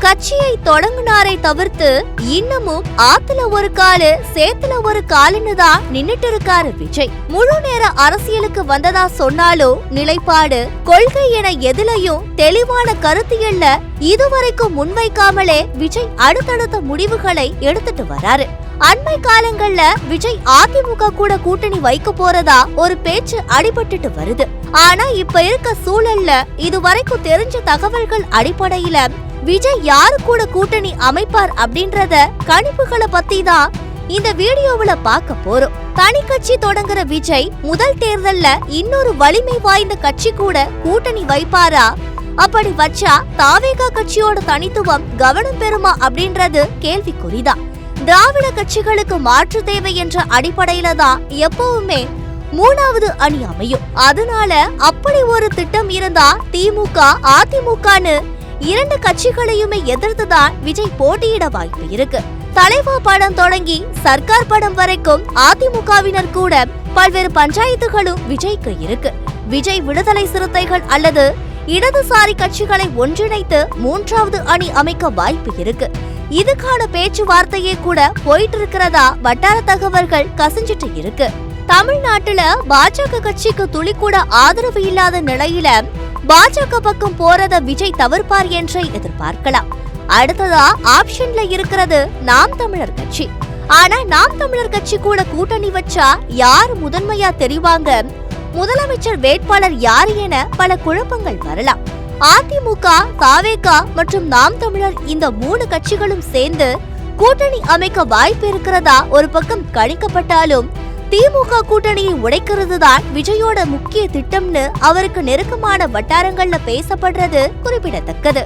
கட்சியை தொடங்குனாரை தவிர்த்து இன்னமும் ஆத்துல ஒரு காலு சேத்துல ஒரு காலுன்னு தான் நின்னுட்டு இருக்காரு விஜய். முழு நேர அரசியலுக்கு வந்ததா சொன்னாலும் நிலைப்பாடு கொள்கை என எதிலையும் தெளிவான கருத்தியல்ல இதுவரைக்கும் முன்வைக்காமலே விஜய் அடுத்தடுத்த முடிவுகளை எடுத்துட்டு வராரு. அண்மை காலங்கள்ல விஜய் அதிமுக கூட கூட்டணி வைக்க போறதா ஒரு பேச்சு அடிபட்டுட்டு வருது. ஆனா இப்ப இருக்க சூழல்ல இதுவரைக்கும் தெரிஞ்ச தகவல்கள் அடிப்படையில விஜய் யாரு கூட கூட்டணி அமைப்பார் அப்படின்றத கணிப்புகளை பத்தி தான் இந்த வீடியோவுல பார்க்க போறோம். தனி கட்சி தொடங்குற விஜய் முதல் தேர்தல்ல இன்னொரு வலிமை வாய்ந்த கட்சி கூட கூட்டணி வைப்பாரா? அப்படி வச்சா தாவேகா கட்சியோட தனித்துவம் கவனம் பெறுமா அப்படின்றது கேள்விக்குறிதான். திராவிட கட்சிகளுக்கு மாற்று தேவை என்ற அடிப்படையில தான் எப்பவுமே மூணாவது அணி அமையும். அதனால அப்படி ஒரு திட்டம் இருந்தா திமுக அதிமுகன்னு இரண்டு கட்சிகளையுமே எதிர்த்துதான் விஜய் போட்டியிட வாய்ப்பு இருக்கு. தலைவா படம் தொடங்கி சர்க்கார் படம் வரைக்கும் அதிமுகவினர் கூட பல்வேறு பஞ்சாயத்துகளும் விஜய்க்கு இருக்கு. விஜய் விடுதலை சிறுத்தைகள் அல்லது இடதுசாரி கட்சிகளை ஒன்றிணைத்து மூன்றாவது அணி அமைக்க வாய்ப்பு இருக்கு. இதுக்கான பேச்சுவார்த்தையே கூட போயிட்டு இருக்கிறதா வட்டார தகவல்கள் கசிஞ்சிட்டு இருக்கு. தமிழ்நாட்டுல பாஜக கட்சிக்கு துளி கூட ஆதரவு இல்லாத நிலையில பாஜக பக்கம் போறத விஜய் தவிர்ப்பார் என்றே எதிர்பார்க்கலாம். அடுத்ததா ஆப்ஷன்ல இருக்கிறது நாம் தமிழர் கட்சி. ஆனா நாம் தமிழர் கட்சி கூட கூட்டணி வச்சா யார் முதன்மையா தெரிவாங்க, முதலமைச்சர் வேட்பாளர் யார் என பல குழப்பங்கள் வரலாம். அதிமுக, தாவேகா மற்றும் நாம் தமிழர் இந்த மூணு கட்சிகளும் சேர்ந்து கூட்டணி அமைக்க வாய்ப்பு இருக்கிறதா ஒரு பக்கம் கணிக்கப்பட்டாலும் திமுக கூட்டணியை உடைக்கிறது தான் விஜயோட முக்கிய திட்டம்னு அவருக்கு நெருக்கமான வட்டாரங்கள்ல பேசப்படுறது குறிப்பிடத்தக்கது.